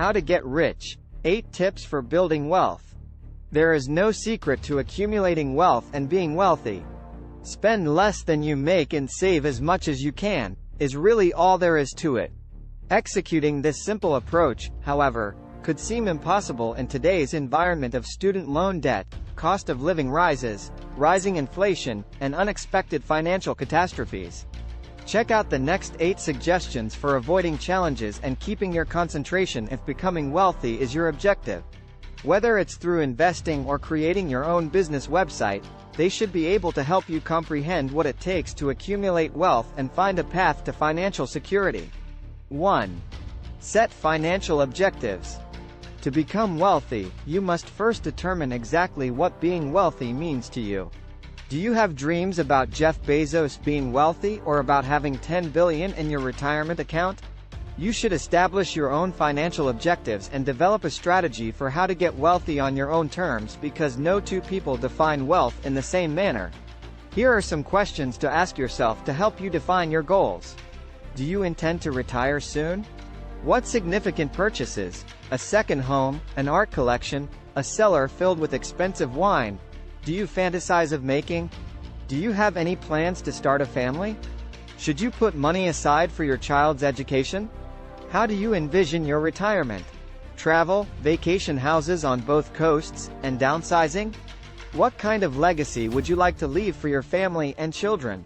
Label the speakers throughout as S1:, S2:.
S1: How to get rich. 8 tips for building wealth. There is no secret to accumulating wealth and being wealthy. Spend less than you make and save as much as you can, is really all there is to it. Executing this simple approach, however, could seem impossible in today's environment of student loan debt, cost of living rises, rising inflation, and unexpected financial catastrophes. Check out the next 8 suggestions for avoiding challenges and keeping your concentration if becoming wealthy is your objective. Whether it's through investing or creating your own business website, they should be able to help you comprehend what it takes to accumulate wealth and find a path to financial security. 1. Set financial objectives. To become wealthy, you must first determine exactly what being wealthy means to you. Do you have dreams about Jeff Bezos being wealthy or about having $10 billion in your retirement account? You should establish your own financial objectives and develop a strategy for how to get wealthy on your own terms, because no two people define wealth in the same manner. Here are some questions to ask yourself to help you define your goals. Do you intend to retire soon? What significant purchases? A second home, an art collection, a cellar filled with expensive wine? Do you fantasize of making? Do you have any plans to start a family? Should you put money aside for your child's education? How do you envision your retirement? Travel, vacation houses on both coasts, and downsizing? What kind of legacy would you like to leave for your family and children?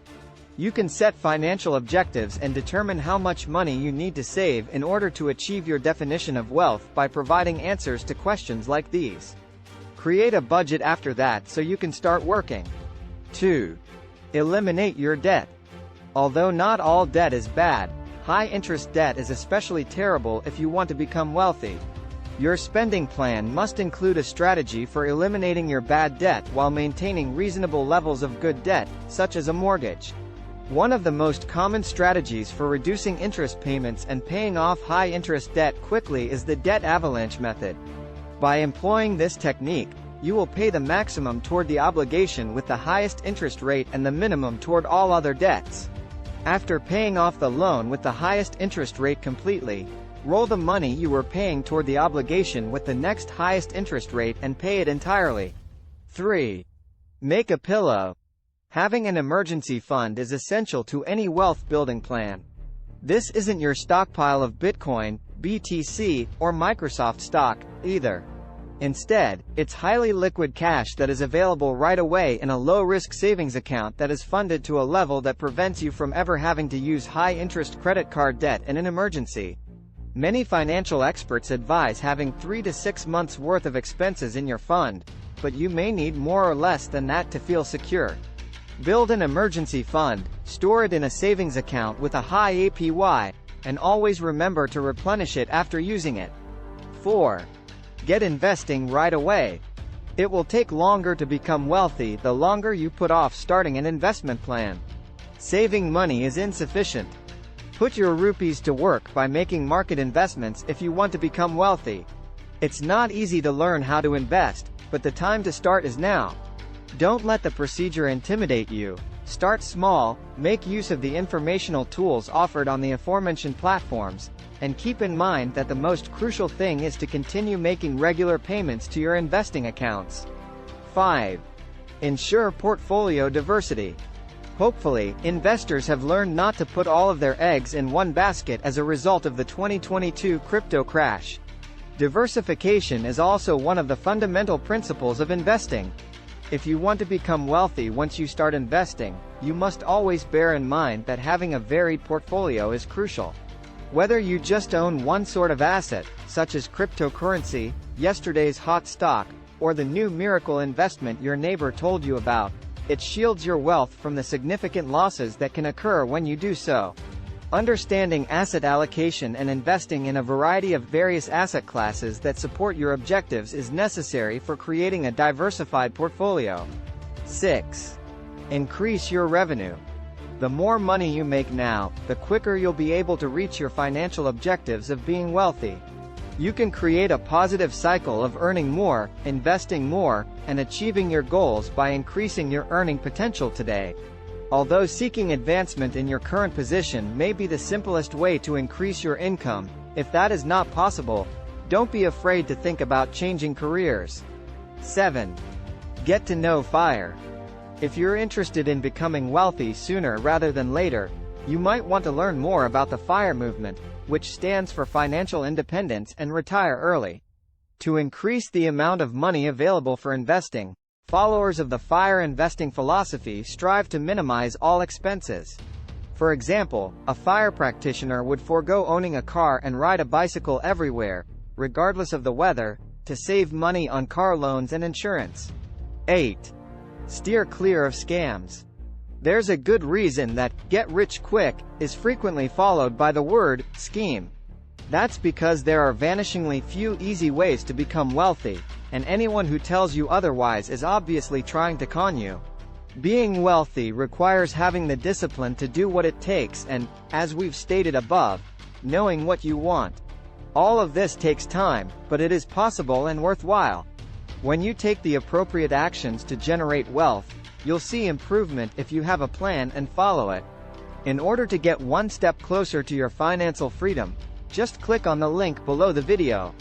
S1: You can set financial objectives and determine how much money you need to save in order to achieve your definition of wealth by providing answers to questions like these. Create a budget after that so you can start working. 2. Eliminate your debt. Although not all debt is bad, high-interest debt is especially terrible if you want to become wealthy. Your spending plan must include a strategy for eliminating your bad debt while maintaining reasonable levels of good debt, such as a mortgage. One of the most common strategies for reducing interest payments and paying off high-interest debt quickly is the debt avalanche method. By employing this technique, you will pay the maximum toward the obligation with the highest interest rate and the minimum toward all other debts. After paying off the loan with the highest interest rate completely, roll the money you were paying toward the obligation with the next highest interest rate and pay it entirely. 3. Make a pillow. Having an emergency fund is essential to any wealth-building plan. This isn't your stockpile of Bitcoin, BTC, or Microsoft stock, either. Instead, it's highly liquid cash that is available right away in a low-risk savings account that is funded to a level that prevents you from ever having to use high-interest credit card debt in an emergency. Many financial experts advise having 3 to 6 months' worth of expenses in your fund, but you may need more or less than that to feel secure. Build an emergency fund, store it in a savings account with a high APY, and always remember to replenish it after using it. 4. Get investing right away. It will take longer to become wealthy the longer you put off starting an investment plan. Saving money is insufficient. Put your rupees to work by making market investments if you want to become wealthy. It's not easy to learn how to invest, but the time to start is now. Don't let the procedure intimidate you. Start small, make use of the informational tools offered on the aforementioned platforms, and keep in mind that the most crucial thing is to continue making regular payments to your investing accounts. 5. Ensure portfolio diversity. Hopefully, investors have learned not to put all of their eggs in one basket as a result of the 2022 crypto crash. Diversification is also one of the fundamental principles of investing. If you want to become wealthy once you start investing, you must always bear in mind that having a varied portfolio is crucial. Whether you just own one sort of asset, such as cryptocurrency, yesterday's hot stock, or the new miracle investment your neighbor told you about, it shields your wealth from the significant losses that can occur when you do so. Understanding asset allocation and investing in a variety of various asset classes that support your objectives is necessary for creating a diversified portfolio. 6. Increase your revenue. The more money you make now, the quicker you'll be able to reach your financial objectives of being wealthy. You can create a positive cycle of earning more, investing more, and achieving your goals by increasing your earning potential today. Although seeking advancement in your current position may be the simplest way to increase your income, if that is not possible, Don't be afraid to think about changing careers. 7. Get to know FIRE. If you're interested in becoming wealthy sooner rather than later, you might want to learn more about the FIRE movement, which stands for Financial Independence and Retire Early. To increase the amount of money available for investing, followers of the FIRE investing philosophy strive to minimize all expenses. For example, a FIRE practitioner would forego owning a car and ride a bicycle everywhere, regardless of the weather, to save money on car loans and insurance. 8. Steer clear of scams. There's a good reason that "get rich quick" is frequently followed by the word scheme. That's because there are vanishingly few easy ways to become wealthy, and anyone who tells you otherwise is obviously trying to con you. Being wealthy requires having the discipline to do what it takes and, as we've stated above, knowing what you want. All of this takes time, but it is possible and worthwhile. When you take the appropriate actions to generate wealth, you'll see improvement if you have a plan and follow it. In order to get one step closer to your financial freedom, just click on the link below the video.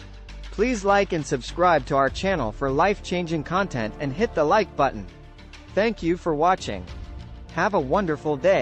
S1: Please like and subscribe to our channel for life-changing content and hit the like button. Thank you for watching. Have a wonderful day.